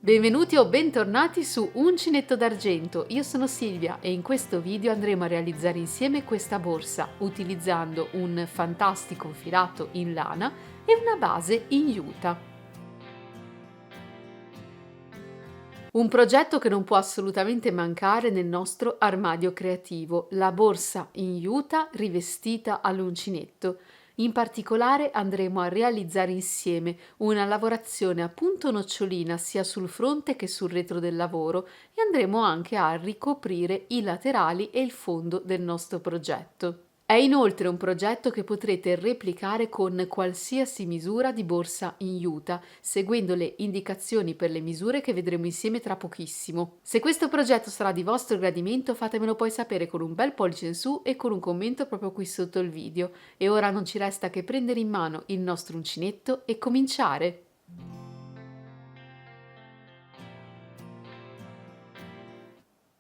Benvenuti o bentornati su Uncinetto d'Argento, io sono Silvia e in questo video andremo a realizzare insieme questa borsa utilizzando un fantastico filato in lana e una base in juta. Un progetto che non può assolutamente mancare nel nostro armadio creativo, la borsa in juta rivestita all'uncinetto. In particolare andremo a realizzare insieme una lavorazione a punto nocciolina sia sul fronte che sul retro del lavoro e andremo anche a ricoprire i laterali e il fondo del nostro progetto. È inoltre un progetto che potrete replicare con qualsiasi misura di borsa in juta, seguendo le indicazioni per le misure che vedremo insieme tra pochissimo. Se questo progetto sarà di vostro gradimento, fatemelo poi sapere con un bel pollice in su e con un commento proprio qui sotto il video. E ora non ci resta che prendere in mano il nostro uncinetto e cominciare!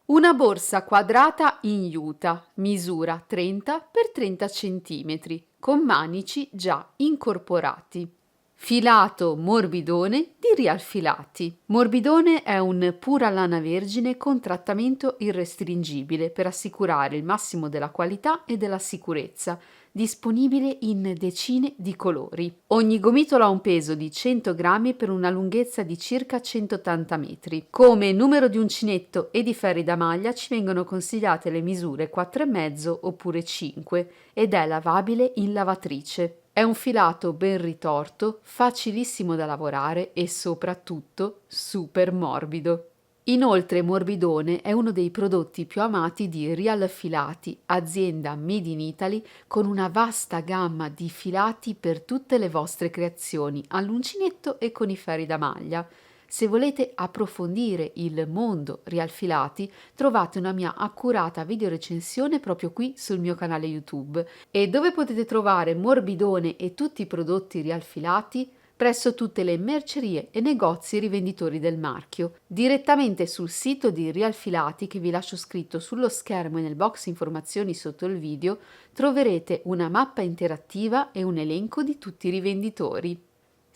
Una borsa quadrata in juta, misura 30 x 30 cm, con manici già incorporati. Filato morbidone di Rialfilati. Morbidone è un pura lana vergine con trattamento irrestringibile per assicurare il massimo della qualità e della sicurezza, disponibile in decine di colori. Ogni gomitolo ha un peso di 100 grammi per una lunghezza di circa 180 metri. Come numero di uncinetto e di ferri da maglia ci vengono consigliate le misure 4,5 oppure 5 ed è lavabile in lavatrice. È un filato ben ritorto, facilissimo da lavorare e soprattutto super morbido. Inoltre Morbidone è uno dei prodotti più amati di Rialfilati, azienda made in Italy con una vasta gamma di filati per tutte le vostre creazioni all'uncinetto e con i ferri da maglia. Se volete approfondire il mondo Rialfilati, trovate una mia accurata video recensione proprio qui sul mio canale YouTube. E dove potete trovare Morbidone e tutti i prodotti Rialfilati? Presso tutte le mercerie e negozi rivenditori del marchio, direttamente sul sito di Rialfilati che vi lascio scritto sullo schermo e nel box informazioni sotto il video, troverete una mappa interattiva e un elenco di tutti i rivenditori.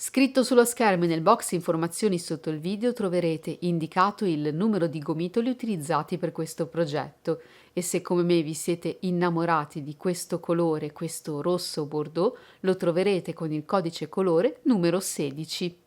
Scritto sullo schermo e nel box informazioni sotto il video troverete indicato il numero di gomitoli utilizzati per questo progetto e se come me vi siete innamorati di questo colore, questo rosso bordeaux, lo troverete con il codice colore numero 16.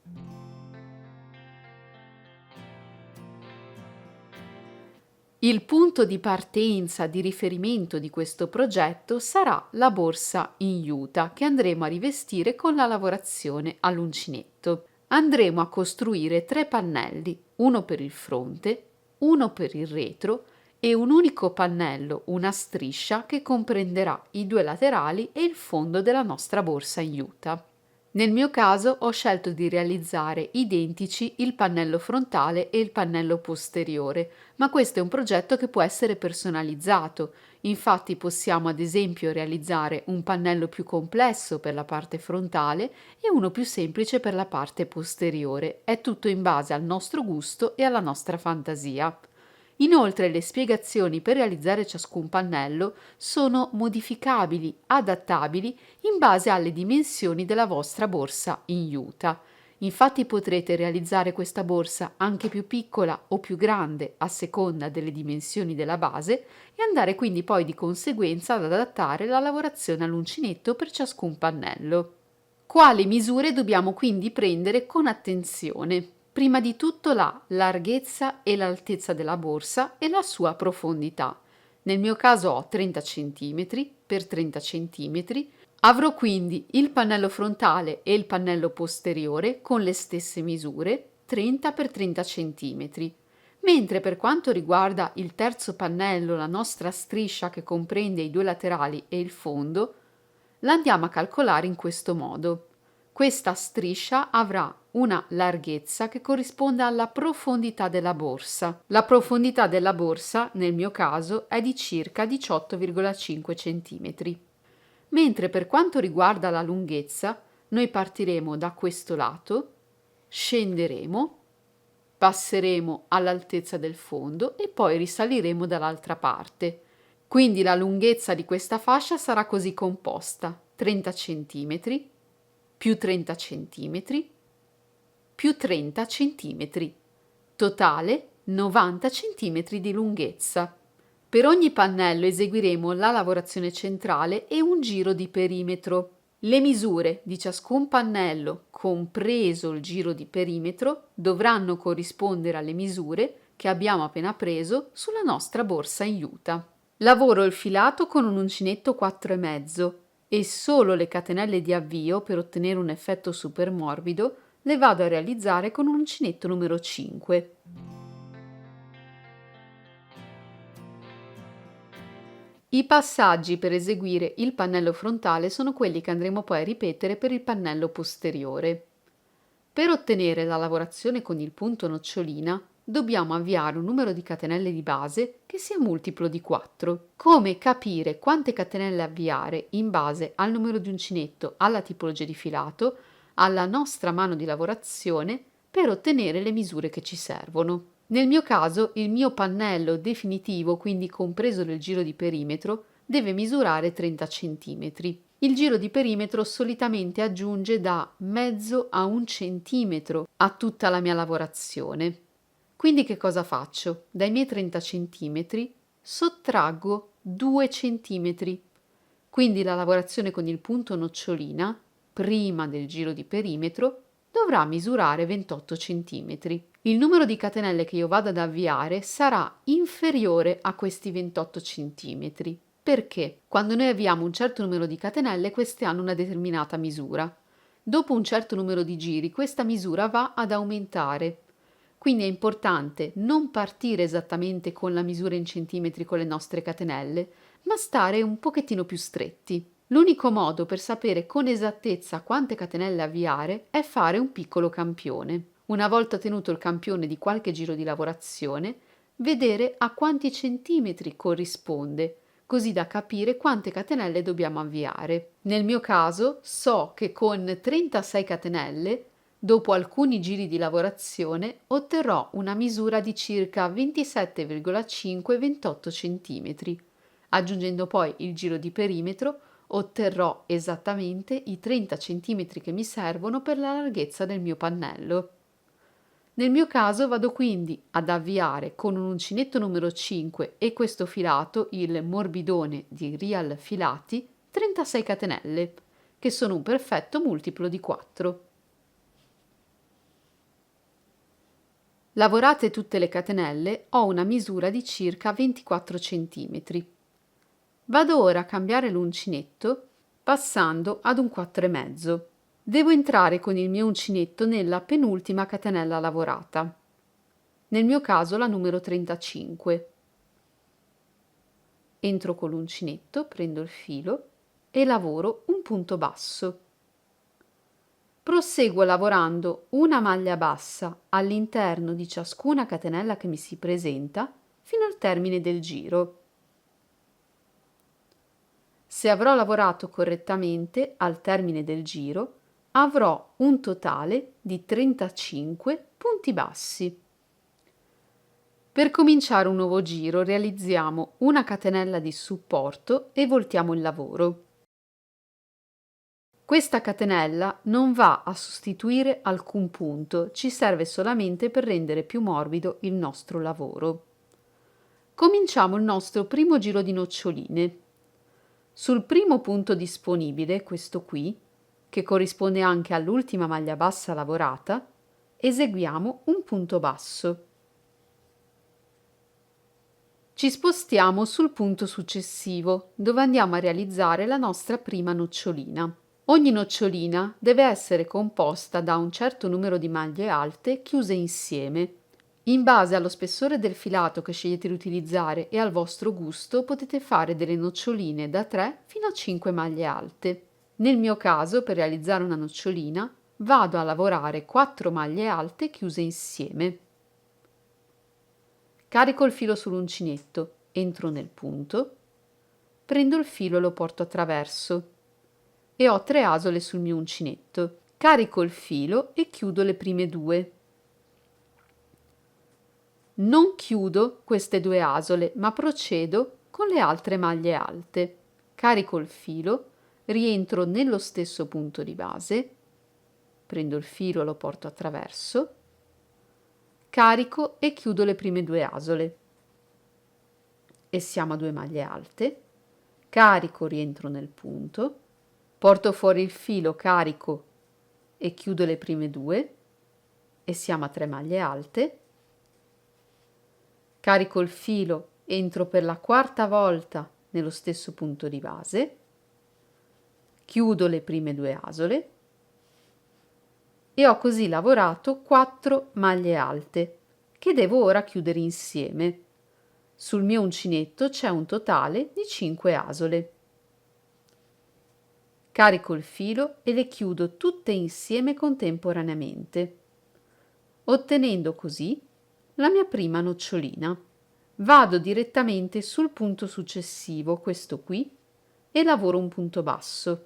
Il punto di partenza, di riferimento di questo progetto sarà la borsa in juta che andremo a rivestire con la lavorazione all'uncinetto. Andremo a costruire 3 pannelli, uno per il fronte, uno per il retro e un unico pannello, una striscia che comprenderà i 2 laterali e il fondo della nostra borsa in juta. Nel mio caso ho scelto di realizzare identici il pannello frontale e il pannello posteriore, ma questo è un progetto che può essere personalizzato. Infatti possiamo ad esempio realizzare un pannello più complesso per la parte frontale e uno più semplice per la parte posteriore. È tutto in base al nostro gusto e alla nostra fantasia. Inoltre le spiegazioni per realizzare ciascun pannello sono modificabili, adattabili in base alle dimensioni della vostra borsa in juta. Infatti potrete realizzare questa borsa anche più piccola o più grande a seconda delle dimensioni della base e andare quindi poi di conseguenza ad adattare la lavorazione all'uncinetto per ciascun pannello. Quali misure dobbiamo quindi prendere con attenzione? Prima di tutto la larghezza e l'altezza della borsa e la sua profondità. Nel mio caso ho 30 cm per 30 cm. Avrò quindi il pannello frontale e il pannello posteriore con le stesse misure, 30 x 30 cm. Mentre per quanto riguarda il terzo pannello, la nostra striscia che comprende i 2 laterali e il fondo, la andiamo a calcolare in questo modo. Questa striscia avrà una larghezza che corrisponde alla profondità della borsa. La profondità della borsa, nel mio caso, è di circa 18,5 cm. Mentre per quanto riguarda la lunghezza, noi partiremo da questo lato, scenderemo, passeremo all'altezza del fondo e poi risaliremo dall'altra parte. Quindi la lunghezza di questa fascia sarà così composta: 30 cm più 30 cm più 30 cm. totale 90 cm di lunghezza. Per ogni pannello eseguiremo la lavorazione centrale e un giro di perimetro. Le misure di ciascun pannello, compreso il giro di perimetro, dovranno corrispondere alle misure che abbiamo appena preso sulla nostra borsa in juta. Lavoro il filato con un uncinetto 4,5 e solo le catenelle di avvio, per ottenere un effetto super morbido, le vado a realizzare con un uncinetto numero 5. I passaggi per eseguire il pannello frontale sono quelli che andremo poi a ripetere per il pannello posteriore. Per ottenere la lavorazione con il punto nocciolina dobbiamo avviare un numero di catenelle di base che sia multiplo di 4. Come capire quante catenelle avviare in base al numero di uncinetto, alla tipologia di filato, alla nostra mano di lavorazione per ottenere le misure che ci servono. Nel mio caso il mio pannello definitivo, quindi compreso del giro di perimetro, deve misurare 30 cm. Il giro di perimetro solitamente aggiunge da mezzo a 1 centimetro a tutta la mia lavorazione. Quindi che cosa faccio? Dai miei 30 cm sottraggo 2 cm. Quindi la lavorazione con il punto nocciolina, prima del giro di perimetro, dovrà misurare 28 cm. Il numero di catenelle che io vado ad avviare sarà inferiore a questi 28 cm. Perché? Quando noi avviamo un certo numero di catenelle, queste hanno una determinata misura. Dopo un certo numero di giri, questa misura va ad aumentare. Quindi è importante non partire esattamente con la misura in centimetri con le nostre catenelle, ma stare un pochettino più stretti. L'unico modo per sapere con esattezza quante catenelle avviare è fare un piccolo campione. Una volta ottenuto il campione di qualche giro di lavorazione, vedere a quanti centimetri corrisponde, così da capire quante catenelle dobbiamo avviare. Nel mio caso so che con 36 catenelle, dopo alcuni giri di lavorazione, otterrò una misura di circa 27,5-28 cm. Aggiungendo poi il giro di perimetro, otterrò esattamente i 30 cm che mi servono per la larghezza del mio pannello. Nel mio caso vado quindi ad avviare con un uncinetto numero 5 e questo filato, il morbidone di Real Filati, 36 catenelle, che sono un perfetto multiplo di 4. Lavorate tutte le catenelle, ho una misura di circa 24 cm. Vado ora a cambiare l'uncinetto passando ad un 4,5. Devo entrare con il mio uncinetto nella penultima catenella lavorata, nel mio caso la numero 35. Entro con l'uncinetto, prendo il filo e lavoro un punto basso. Proseguo lavorando una maglia bassa all'interno di ciascuna catenella che mi si presenta fino al termine del giro. Se avrò lavorato correttamente al termine del giro, avrò un totale di 35 punti bassi. Per cominciare un nuovo giro realizziamo una catenella di supporto e voltiamo il lavoro. Questa catenella non va a sostituire alcun punto, ci serve solamente per rendere più morbido il nostro lavoro. Cominciamo il nostro primo giro di noccioline. Sul primo punto disponibile, questo qui, che corrisponde anche all'ultima maglia bassa lavorata, eseguiamo un punto basso. Ci spostiamo sul punto successivo, dove andiamo a realizzare la nostra prima nocciolina. Ogni nocciolina deve essere composta da un certo numero di maglie alte chiuse insieme. In base allo spessore del filato che scegliete di utilizzare e al vostro gusto, potete fare delle noccioline da 3 fino a 5 maglie alte. Nel mio caso, per realizzare una nocciolina, vado a lavorare 4 maglie alte chiuse insieme. Carico il filo sull'uncinetto, entro nel punto, prendo il filo e lo porto attraverso e ho 3 asole sul mio uncinetto. Carico il filo e chiudo le prime 2. Non chiudo queste 2 asole, ma procedo con le altre maglie alte. Carico il filo, rientro nello stesso punto di base, prendo il filo e lo porto attraverso, carico e chiudo le prime 2 asole e siamo a 2 maglie alte, carico, rientro nel punto, porto fuori il filo, carico e chiudo le prime 2 e siamo a 3 maglie alte, carico il filo, entro per la quarta volta nello stesso punto di base, chiudo le prime 2 asole e ho così lavorato 4 maglie alte che devo ora chiudere insieme. Sul mio uncinetto c'è un totale di 5 asole. Carico il filo e le chiudo tutte insieme contemporaneamente, ottenendo così la mia prima nocciolina. Vado direttamente sul punto successivo, questo qui, e lavoro un punto basso.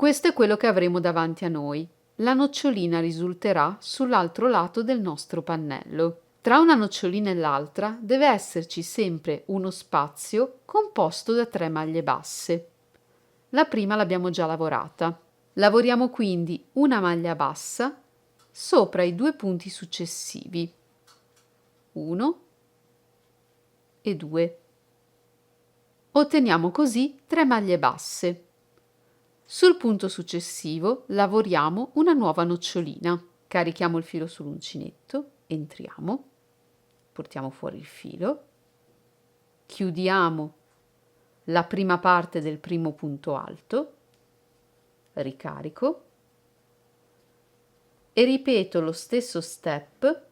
Questo è quello che avremo davanti a noi. La nocciolina risulterà sull'altro lato del nostro pannello. Tra una nocciolina e l'altra deve esserci sempre uno spazio composto da 3 maglie basse. La prima l'abbiamo già lavorata. Lavoriamo quindi una maglia bassa sopra i 2 punti successivi, 1 e 2. Otteniamo così 3 maglie basse. Sul punto successivo lavoriamo una nuova nocciolina. Carichiamo il filo sull'uncinetto, entriamo, portiamo fuori il filo, chiudiamo la prima parte del primo punto alto, ricarico e ripeto lo stesso step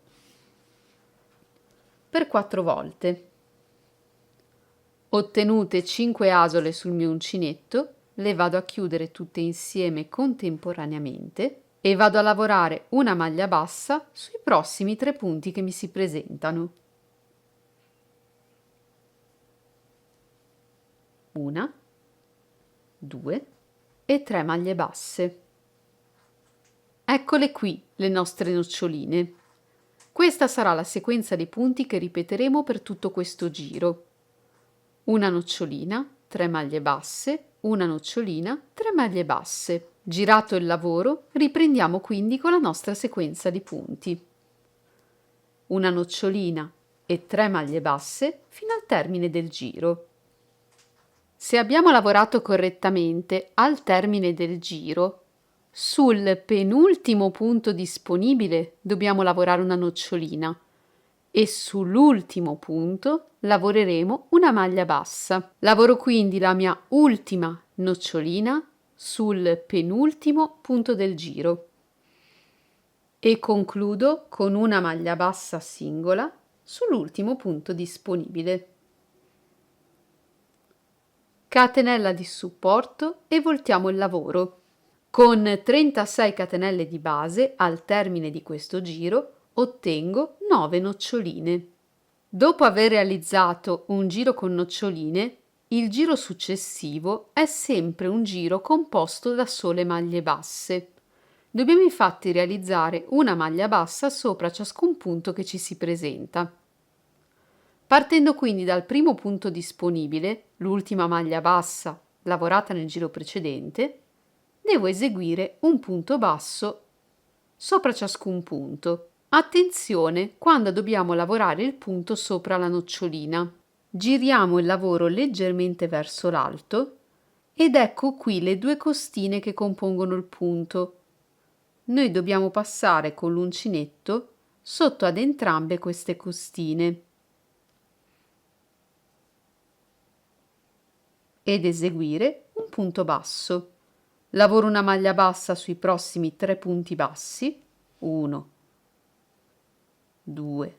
per 4 volte. Ottenute 5 asole sul mio uncinetto, le vado a chiudere tutte insieme contemporaneamente e vado a lavorare una maglia bassa sui prossimi 3 punti che mi si presentano. Una, 2 e 3 maglie basse. Eccole qui le nostre noccioline. Questa sarà la sequenza dei punti che ripeteremo per tutto questo giro. Una nocciolina, 3 maglie basse, una nocciolina, 3 maglie basse. Girato il lavoro, riprendiamo quindi con la nostra sequenza di punti. Una nocciolina e 3 maglie basse fino al termine del giro. Se abbiamo lavorato correttamente al termine del giro, sul penultimo punto disponibile dobbiamo lavorare una nocciolina e sull'ultimo punto lavoreremo una maglia bassa. Lavoro quindi la mia ultima nocciolina sul penultimo punto del giro e concludo con una maglia bassa singola sull'ultimo punto disponibile. Catenella di supporto e voltiamo il lavoro. Con 36 catenelle di base al termine di questo giro ottengo 9 noccioline. Dopo aver realizzato un giro con noccioline, il giro successivo è sempre un giro composto da sole maglie basse. Dobbiamo infatti realizzare una maglia bassa sopra ciascun punto che ci si presenta. Partendo quindi dal primo punto disponibile, l'ultima maglia bassa lavorata nel giro precedente, devo eseguire un punto basso sopra ciascun punto. Attenzione quando dobbiamo lavorare il punto sopra la nocciolina. Giriamo il lavoro leggermente verso l'alto ed ecco qui le 2 costine che compongono il punto. Noi dobbiamo passare con l'uncinetto sotto ad entrambe queste costine ed eseguire un punto basso. Lavoro una maglia bassa sui prossimi 3 punti bassi, 1, 2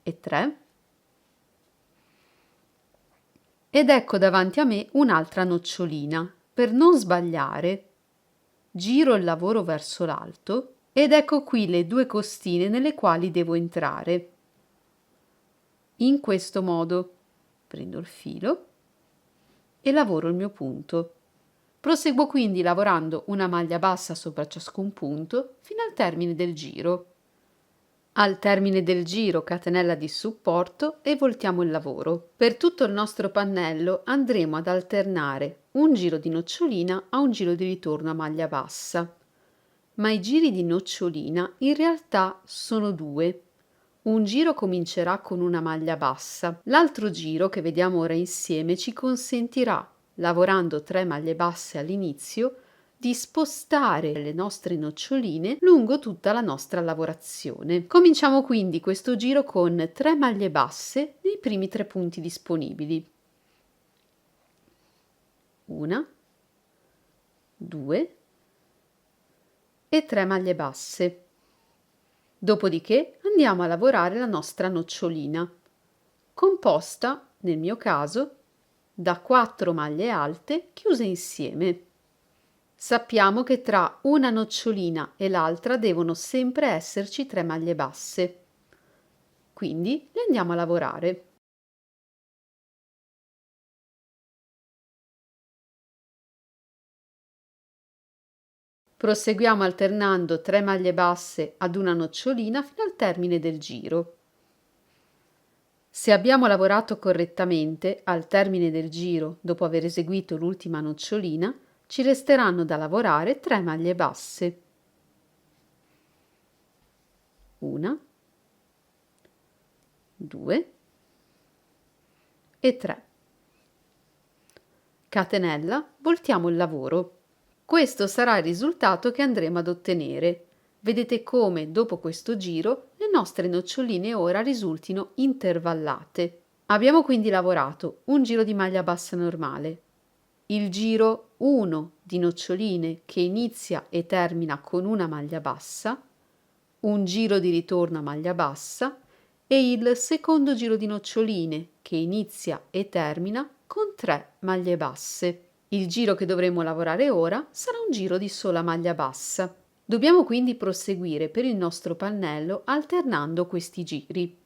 e 3, ed ecco davanti a me un'altra nocciolina. Per non sbagliare, giro il lavoro verso l'alto ed ecco qui le 2 costine nelle quali devo entrare. In questo modo prendo il filo e lavoro il mio punto. Proseguo quindi lavorando una maglia bassa sopra ciascun punto fino al termine del giro. Al termine del giro catenella di supporto e voltiamo il lavoro. Per tutto il nostro pannello andremo ad alternare un giro di nocciolina a un giro di ritorno a maglia bassa. Ma i giri di nocciolina in realtà sono due. Un giro comincerà con una maglia bassa. L'altro giro, che vediamo ora insieme, ci consentirà, lavorando 3 maglie basse all'inizio, di spostare le nostre noccioline lungo tutta la nostra lavorazione. Cominciamo quindi questo giro con 3 maglie basse nei primi 3 punti disponibili. 1, 2 e 3 maglie basse. Dopodiché andiamo a lavorare la nostra nocciolina, composta, nel mio caso, da 4 maglie alte chiuse insieme. Sappiamo che tra una nocciolina e l'altra devono sempre esserci 3 maglie basse. Quindi le andiamo a lavorare. Proseguiamo alternando 3 maglie basse ad una nocciolina fino al termine del giro. Se abbiamo lavorato correttamente, al termine del giro, dopo aver eseguito l'ultima nocciolina, ci resteranno da lavorare 3 maglie basse. 1, 2 e 3. Catenella, voltiamo il lavoro. Questo sarà il risultato che andremo ad ottenere. Vedete come, dopo questo giro, le nostre noccioline ora risultino intervallate. Abbiamo quindi lavorato un giro di maglia bassa normale, il giro 1 di noccioline che inizia e termina con una maglia bassa, un giro di ritorno a maglia bassa e il secondo giro di noccioline che inizia e termina con 3 maglie basse. Il giro che dovremo lavorare ora sarà un giro di sola maglia bassa. Dobbiamo quindi proseguire per il nostro pannello alternando questi giri.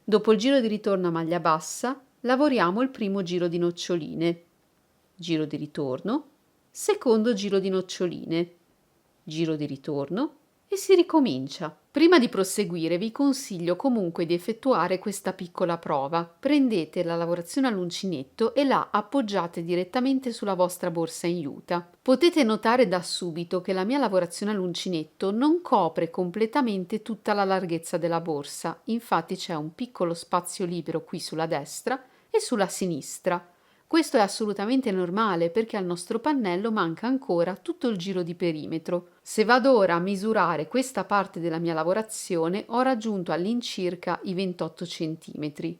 Dopo il giro di ritorno a maglia bassa, lavoriamo il primo giro di noccioline, giro di ritorno, secondo giro di noccioline, giro di ritorno e si ricomincia. Prima di proseguire vi consiglio comunque di effettuare questa piccola prova. Prendete la lavorazione all'uncinetto e la appoggiate direttamente sulla vostra borsa in juta. Potete notare da subito che la mia lavorazione all'uncinetto non copre completamente tutta la larghezza della borsa, infatti c'è un piccolo spazio libero qui sulla destra e sulla sinistra. Questo è assolutamente normale perché al nostro pannello manca ancora tutto il giro di perimetro. Se vado ora a misurare questa parte della mia lavorazione, ho raggiunto all'incirca i 28 cm.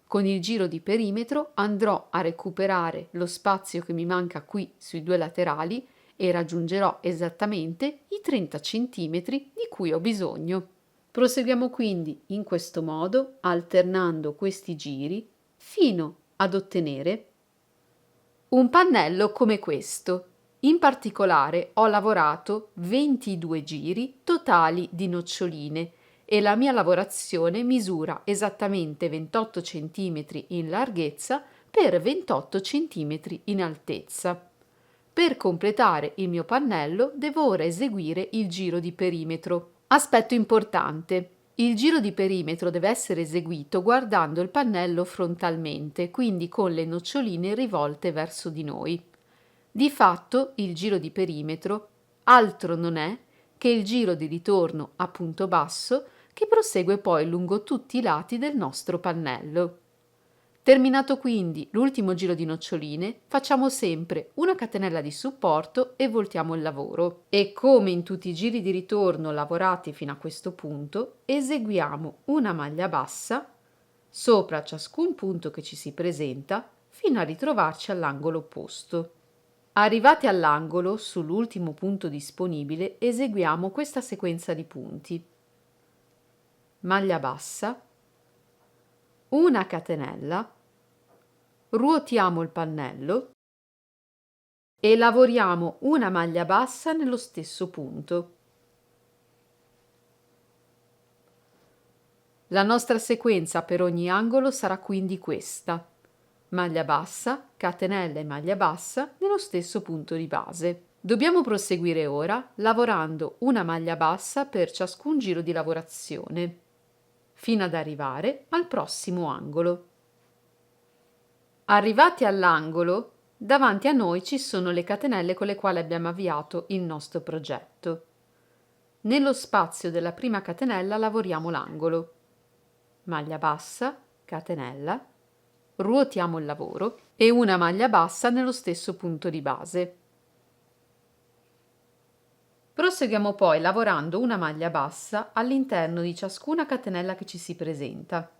Con il giro di perimetro andrò a recuperare lo spazio che mi manca qui sui due laterali e raggiungerò esattamente i 30 cm di cui ho bisogno. Proseguiamo quindi in questo modo, alternando questi giri, fino ad ottenere un pannello come questo. In particolare ho lavorato 22 giri totali di noccioline e la mia lavorazione misura esattamente 28 cm in larghezza per 28 cm in altezza. Per completare il mio pannello devo ora eseguire il giro di perimetro. Aspetto importante. Il giro di perimetro deve essere eseguito guardando il pannello frontalmente, quindi con le noccioline rivolte verso di noi. Di fatto, il giro di perimetro altro non è che il giro di ritorno a punto basso che prosegue poi lungo tutti i lati del nostro pannello. Terminato quindi l'ultimo giro di noccioline, facciamo sempre una catenella di supporto e voltiamo il lavoro. E come in tutti i giri di ritorno lavorati fino a questo punto, eseguiamo una maglia bassa sopra ciascun punto che ci si presenta fino a ritrovarci all'angolo opposto. Arrivati all'angolo, sull'ultimo punto disponibile, eseguiamo questa sequenza di punti. Maglia bassa, una catenella, ruotiamo il pannello e lavoriamo una maglia bassa nello stesso punto. La nostra sequenza per ogni angolo sarà quindi questa: maglia bassa, catenella e maglia bassa nello stesso punto di base. Dobbiamo proseguire ora lavorando una maglia bassa per ciascun giro di lavorazione, fino ad arrivare al prossimo angolo. Arrivati all'angolo, davanti a noi ci sono le catenelle con le quali abbiamo avviato il nostro progetto. Nello spazio della prima catenella lavoriamo l'angolo. Maglia bassa, catenella, ruotiamo il lavoro e una maglia bassa nello stesso punto di base. Proseguiamo poi lavorando una maglia bassa all'interno di ciascuna catenella che ci si presenta,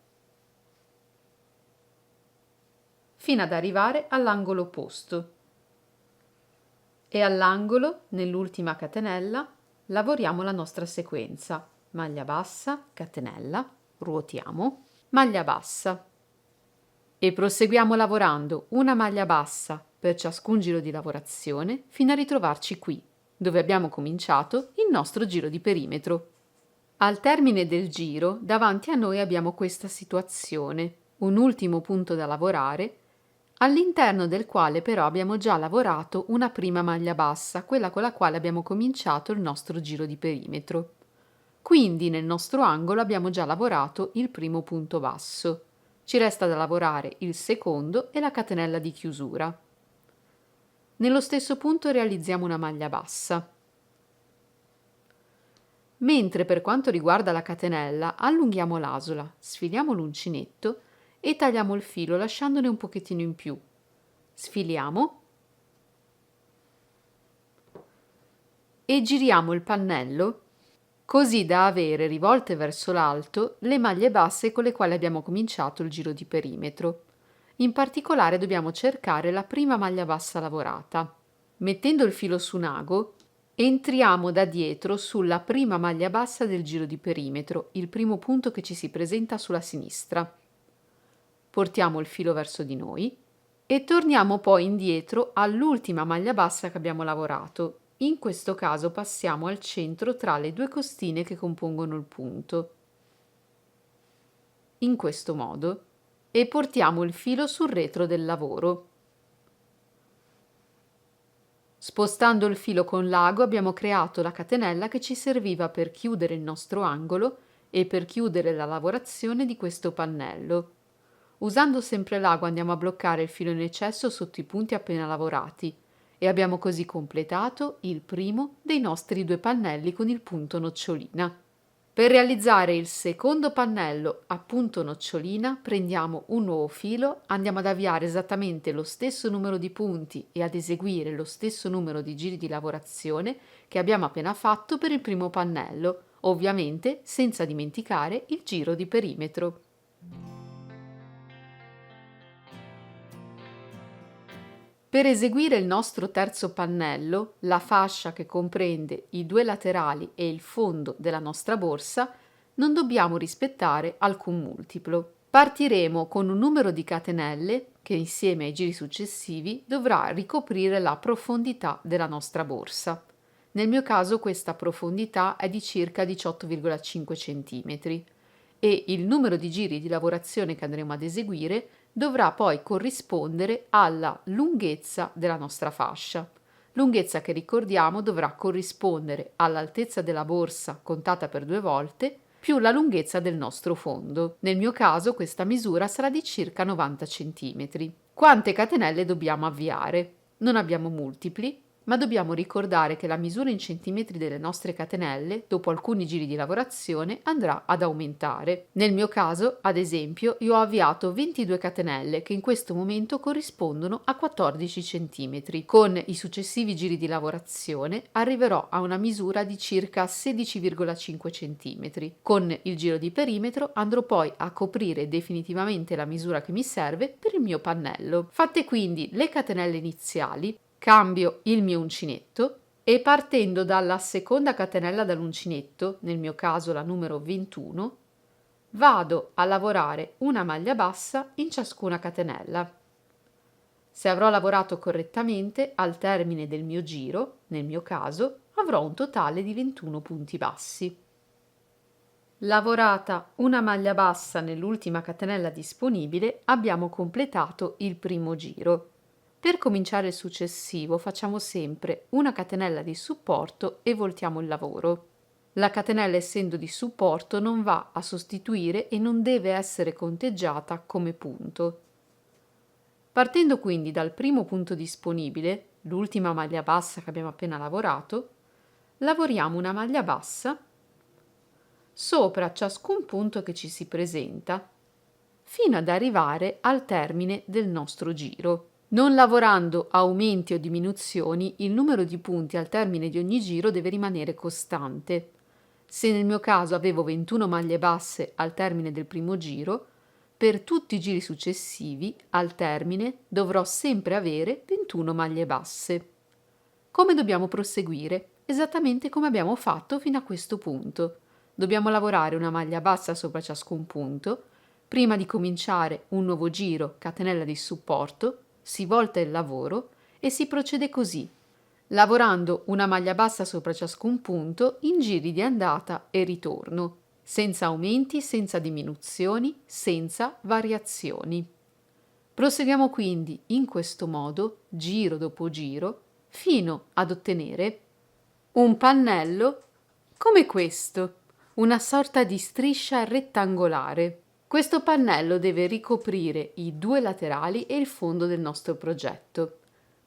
fino ad arrivare all'angolo opposto. E all'angolo, nell'ultima catenella, lavoriamo la nostra sequenza: maglia bassa, catenella, ruotiamo, maglia bassa. E proseguiamo lavorando una maglia bassa per ciascun giro di lavorazione fino a ritrovarci qui, dove abbiamo cominciato il nostro giro di perimetro. Al termine del giro, davanti a noi abbiamo questa situazione, un ultimo punto da lavorare, all'interno del quale però abbiamo già lavorato una prima maglia bassa, quella con la quale abbiamo cominciato il nostro giro di perimetro. Quindi nel nostro angolo abbiamo già lavorato il primo punto basso. Ci resta da lavorare il secondo e la catenella di chiusura. Nello stesso punto realizziamo una maglia bassa. Mentre per quanto riguarda la catenella, allunghiamo l'asola, sfiliamo l'uncinetto e tagliamo il filo lasciandone un pochettino in più. Sfiliamo e giriamo il pannello così da avere rivolte verso l'alto le maglie basse con le quali abbiamo cominciato il giro di perimetro. In particolare dobbiamo cercare la prima maglia bassa lavorata. Mettendo il filo su un ago, entriamo da dietro sulla prima maglia bassa del giro di perimetro, il primo punto che ci si presenta sulla sinistra. Portiamo il filo verso di noi e torniamo poi indietro all'ultima maglia bassa che abbiamo lavorato. In questo caso passiamo al centro tra le due costine che compongono il punto. In questo modo. E portiamo il filo sul retro del lavoro. Spostando il filo con l'ago abbiamo creato la catenella che ci serviva per chiudere il nostro angolo e per chiudere la lavorazione di questo pannello. Usando sempre l'ago andiamo a bloccare il filo in eccesso sotto i punti appena lavorati e abbiamo così completato il primo dei nostri 2 pannelli con il punto nocciolina. Per realizzare il secondo pannello a punto nocciolina prendiamo un nuovo filo, andiamo ad avviare esattamente lo stesso numero di punti e ad eseguire lo stesso numero di giri di lavorazione che abbiamo appena fatto per il primo pannello, ovviamente senza dimenticare il giro di perimetro. Per eseguire il nostro terzo pannello, la fascia che comprende i 2 laterali e il fondo della nostra borsa, non dobbiamo rispettare alcun multiplo. Partiremo con un numero di catenelle che insieme ai giri successivi dovrà ricoprire la profondità della nostra borsa. Nel mio caso questa profondità è di circa 18,5 cm e il numero di giri di lavorazione che andremo ad eseguire dovrà poi corrispondere alla lunghezza della nostra fascia. Lunghezza che ricordiamo dovrà corrispondere all'altezza della borsa contata per 2 volte più la lunghezza del nostro fondo. Nel mio caso questa misura sarà di circa 90 cm. Quante catenelle dobbiamo avviare? Non abbiamo multipli, ma dobbiamo ricordare che la misura in centimetri delle nostre catenelle, dopo alcuni giri di lavorazione, andrà ad aumentare. Nel mio caso, ad esempio, io ho avviato 22 catenelle che in questo momento corrispondono a 14 centimetri. Con i successivi giri di lavorazione arriverò a una misura di circa 16,5 centimetri. Con il giro di perimetro andrò poi a coprire definitivamente la misura che mi serve per il mio pannello. Fatte quindi le catenelle iniziali, cambio il mio uncinetto e partendo dalla seconda catenella dall'uncinetto, nel mio caso la numero 21, vado a lavorare una maglia bassa in ciascuna catenella. Se avrò lavorato correttamente, al termine del mio giro, nel mio caso, avrò un totale di 21 punti bassi. Lavorata una maglia bassa nell'ultima catenella disponibile, abbiamo completato il primo giro. Per cominciare il successivo facciamo sempre una catenella di supporto e voltiamo il lavoro. La catenella, essendo di supporto, non va a sostituire e non deve essere conteggiata come punto. Partendo quindi dal primo punto disponibile, l'ultima maglia bassa che abbiamo appena lavorato, lavoriamo una maglia bassa sopra ciascun punto che ci si presenta, fino ad arrivare al termine del nostro giro. Non lavorando aumenti o diminuzioni, il numero di punti al termine di ogni giro deve rimanere costante. Se nel mio caso avevo 21 maglie basse al termine del primo giro, per tutti i giri successivi, al termine, dovrò sempre avere 21 maglie basse. Come dobbiamo proseguire? Esattamente come abbiamo fatto fino a questo punto. Dobbiamo lavorare una maglia bassa sopra ciascun punto. Prima di cominciare un nuovo giro, catenella di supporto, si volta il lavoro e si procede così, lavorando una maglia bassa sopra ciascun punto in giri di andata e ritorno, senza aumenti, senza diminuzioni, senza variazioni. Proseguiamo quindi in questo modo, giro dopo giro, fino ad ottenere un pannello come questo, una sorta di striscia rettangolare. Questo pannello deve ricoprire i due laterali e il fondo del nostro progetto.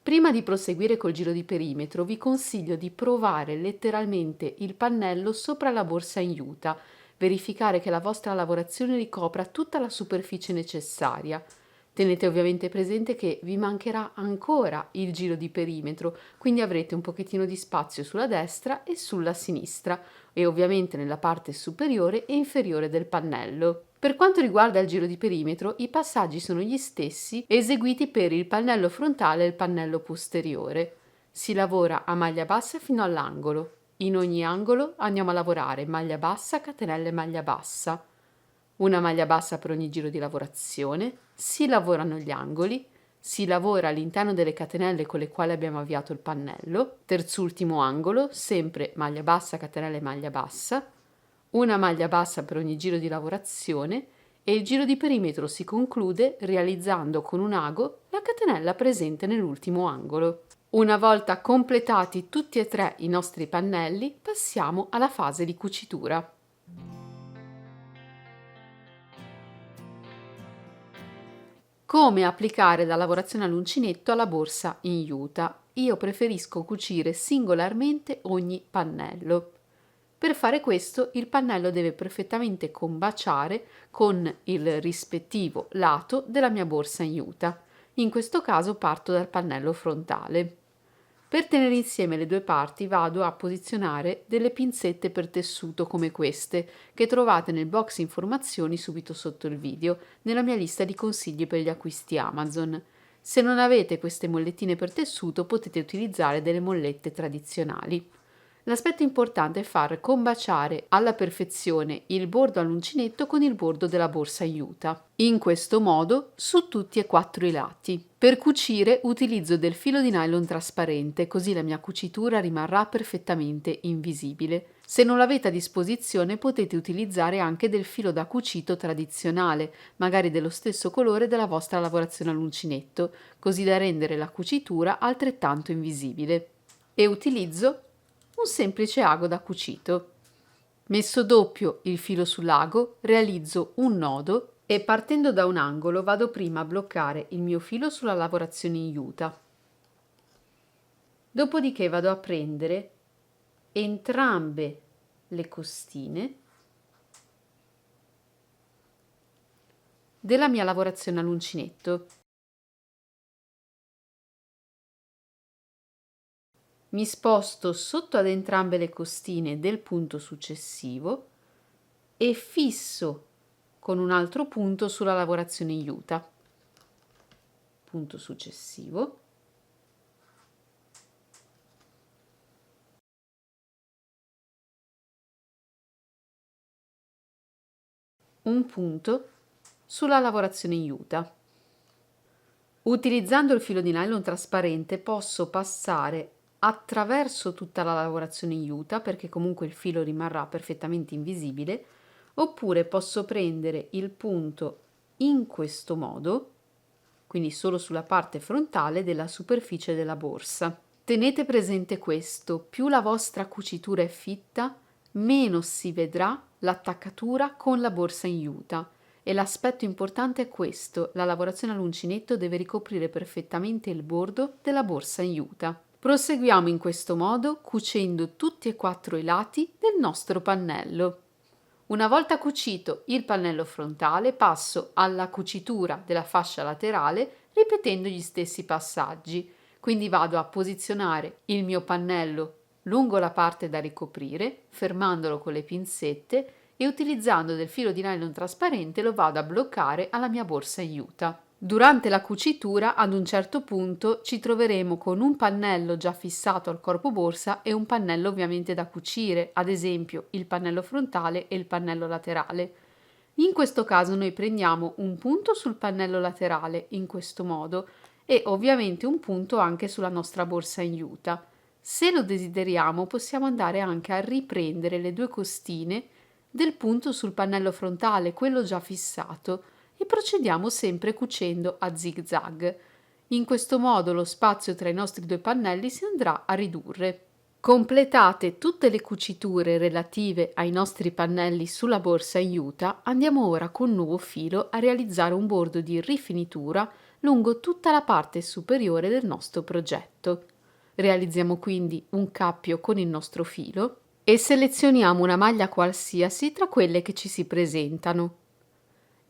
Prima di proseguire col giro di perimetro, vi consiglio di provare letteralmente il pannello sopra la borsa in juta, verificare che la vostra lavorazione ricopra tutta la superficie necessaria. Tenete ovviamente presente che vi mancherà ancora il giro di perimetro, quindi avrete un pochettino di spazio sulla destra e sulla sinistra e ovviamente nella parte superiore e inferiore del pannello. Per quanto riguarda il giro di perimetro, i passaggi sono gli stessi eseguiti per il pannello frontale e il pannello posteriore. Si lavora a maglia bassa fino all'angolo. In ogni angolo andiamo a lavorare maglia bassa, catenelle maglia bassa. Una maglia bassa per ogni giro di lavorazione, si lavorano gli angoli, si lavora all'interno delle catenelle con le quali abbiamo avviato il pannello, terzultimo angolo, sempre maglia bassa, catenelle maglia bassa, una maglia bassa per ogni giro di lavorazione e il giro di perimetro si conclude realizzando con un ago la catenella presente nell'ultimo angolo. Una volta completati tutti e tre i nostri pannelli, passiamo alla fase di cucitura. Come applicare la lavorazione all'uncinetto alla borsa in juta? Io preferisco cucire singolarmente ogni pannello. Per fare questo il pannello deve perfettamente combaciare con il rispettivo lato della mia borsa in juta. In questo caso parto dal pannello frontale. Per tenere insieme le due parti vado a posizionare delle pinzette per tessuto come queste, che trovate nel box informazioni subito sotto il video, nella mia lista di consigli per gli acquisti Amazon. Se non avete queste mollettine per tessuto potete utilizzare delle mollette tradizionali. L'aspetto importante è far combaciare alla perfezione il bordo all'uncinetto con il bordo della borsa in juta, in questo modo su tutti e quattro i lati. Per cucire utilizzo del filo di nylon trasparente, così la mia cucitura rimarrà perfettamente invisibile. Se non l'avete a disposizione potete utilizzare anche del filo da cucito tradizionale, magari dello stesso colore della vostra lavorazione all'uncinetto, così da rendere la cucitura altrettanto invisibile. E utilizzo un semplice ago da cucito. Messo doppio il filo sull'ago, realizzo un nodo e partendo da un angolo vado prima a bloccare il mio filo sulla lavorazione in juta. Dopodiché vado a prendere entrambe le costine della mia lavorazione all'uncinetto. Mi sposto sotto ad entrambe le costine del punto successivo e fisso con un altro punto sulla lavorazione in juta. Punto successivo. Un punto sulla lavorazione in juta. Utilizzando il filo di nylon trasparente posso passare attraverso tutta la lavorazione in juta perché comunque il filo rimarrà perfettamente invisibile, oppure posso prendere il punto in questo modo, quindi solo sulla parte frontale della superficie della borsa. Tenete presente questo: più la vostra cucitura è fitta, meno si vedrà l'attaccatura con la borsa in juta. E l'aspetto importante è questo: la lavorazione all'uncinetto deve ricoprire perfettamente il bordo della borsa in juta. Proseguiamo in questo modo cucendo tutti e quattro i lati del nostro pannello. Una volta cucito il pannello frontale, passo alla cucitura della fascia laterale ripetendo gli stessi passaggi. Quindi vado a posizionare il mio pannello lungo la parte da ricoprire, fermandolo con le pinzette e utilizzando del filo di nylon trasparente lo vado a bloccare alla mia borsa in juta. Durante la cucitura, ad un certo punto, ci troveremo con un pannello già fissato al corpo borsa e un pannello ovviamente da cucire, ad esempio il pannello frontale e il pannello laterale. In questo caso noi prendiamo un punto sul pannello laterale, in questo modo, e ovviamente un punto anche sulla nostra borsa in juta. Se lo desideriamo, possiamo andare anche a riprendere le due costine del punto sul pannello frontale, quello già fissato, e procediamo sempre cucendo a zig zag. In questo modo lo spazio tra i nostri due pannelli si andrà a ridurre. Completate tutte le cuciture relative ai nostri pannelli sulla borsa in juta, andiamo ora con nuovo filo a realizzare un bordo di rifinitura lungo tutta la parte superiore del nostro progetto. Realizziamo quindi un cappio con il nostro filo e selezioniamo una maglia qualsiasi tra quelle che ci si presentano.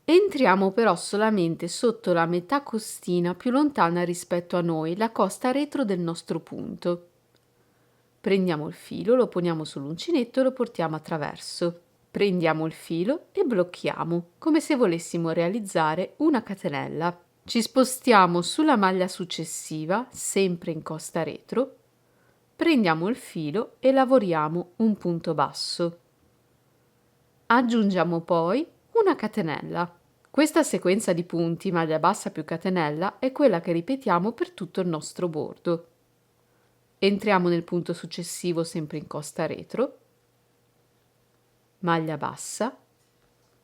Entriamo però solamente sotto la metà costina più lontana rispetto a noi, la costa retro del nostro punto. Prendiamo il filo, lo poniamo sull'uncinetto e lo portiamo attraverso. Prendiamo il filo e blocchiamo, come se volessimo realizzare una catenella. Ci spostiamo sulla maglia successiva, sempre in costa retro. Prendiamo il filo e lavoriamo un punto basso. Aggiungiamo poi una catenella. Questa sequenza di punti, maglia bassa più catenella, è quella che ripetiamo per tutto il nostro bordo. Entriamo nel punto successivo sempre in costa retro, maglia bassa,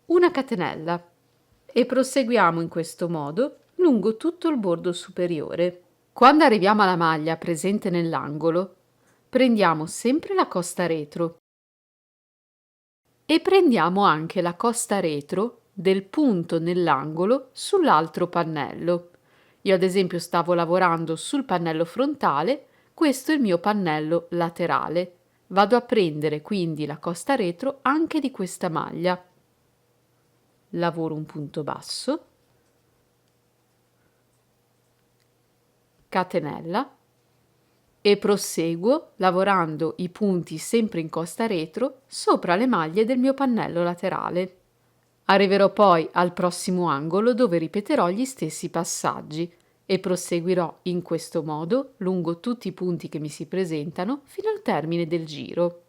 una catenella e proseguiamo in questo modo lungo tutto il bordo superiore. Quando arriviamo alla maglia presente nell'angolo, prendiamo sempre la costa retro e prendiamo anche la costa retro del punto nell'angolo sull'altro pannello. Io ad esempio stavo lavorando sul pannello frontale, questo è il mio pannello laterale. Vado a prendere quindi la costa retro anche di questa maglia. Lavoro un punto basso, catenella e proseguo lavorando i punti sempre in costa retro sopra le maglie del mio pannello laterale. Arriverò poi al prossimo angolo dove ripeterò gli stessi passaggi e proseguirò in questo modo lungo tutti i punti che mi si presentano fino al termine del giro.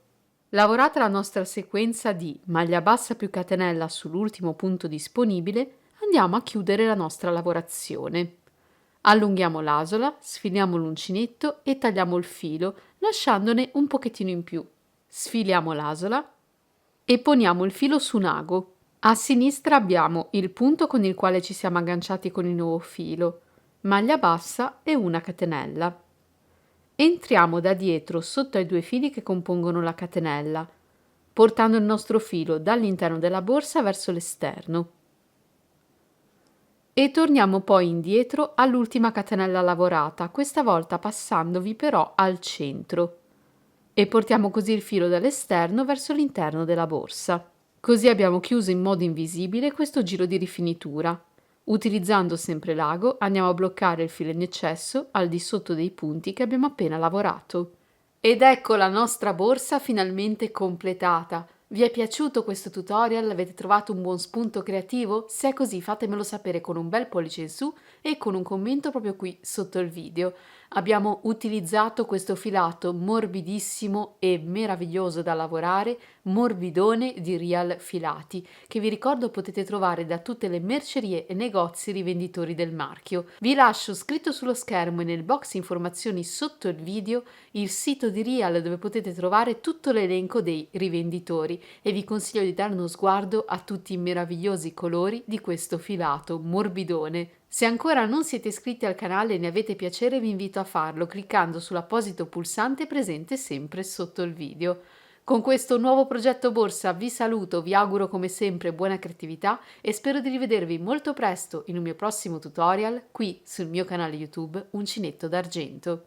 Lavorata la nostra sequenza di maglia bassa più catenella sull'ultimo punto disponibile, andiamo a chiudere la nostra lavorazione. Allunghiamo l'asola, sfiliamo l'uncinetto e tagliamo il filo, lasciandone un pochettino in più. Sfiliamo l'asola e poniamo il filo su un ago. A sinistra abbiamo il punto con il quale ci siamo agganciati con il nuovo filo, maglia bassa e una catenella. Entriamo da dietro sotto ai due fili che compongono la catenella, portando il nostro filo dall'interno della borsa verso l'esterno. E torniamo poi indietro all'ultima catenella lavorata, questa volta passandovi però al centro. E portiamo così il filo dall'esterno verso l'interno della borsa. Così abbiamo chiuso in modo invisibile questo giro di rifinitura. Utilizzando sempre l'ago andiamo a bloccare il filo in eccesso al di sotto dei punti che abbiamo appena lavorato. Ed ecco la nostra borsa finalmente completata. Vi è piaciuto questo tutorial? Avete trovato un buon spunto creativo? Se è così fatemelo sapere con un bel pollice in su e con un commento proprio qui sotto il video. Abbiamo utilizzato questo filato morbidissimo e meraviglioso da lavorare, morbidone di Real Filati, che vi ricordo potete trovare da tutte le mercerie e negozi rivenditori del marchio. Vi lascio scritto sullo schermo e nel box informazioni sotto il video il sito di Real dove potete trovare tutto l'elenco dei rivenditori e vi consiglio di dare uno sguardo a tutti i meravigliosi colori di questo filato morbidone. Se ancora non siete iscritti al canale e ne avete piacere vi invito a farlo cliccando sull'apposito pulsante presente sempre sotto il video. Con questo nuovo progetto borsa vi saluto, vi auguro come sempre buona creatività e spero di rivedervi molto presto in un mio prossimo tutorial qui sul mio canale YouTube Uncinetto d'Argento.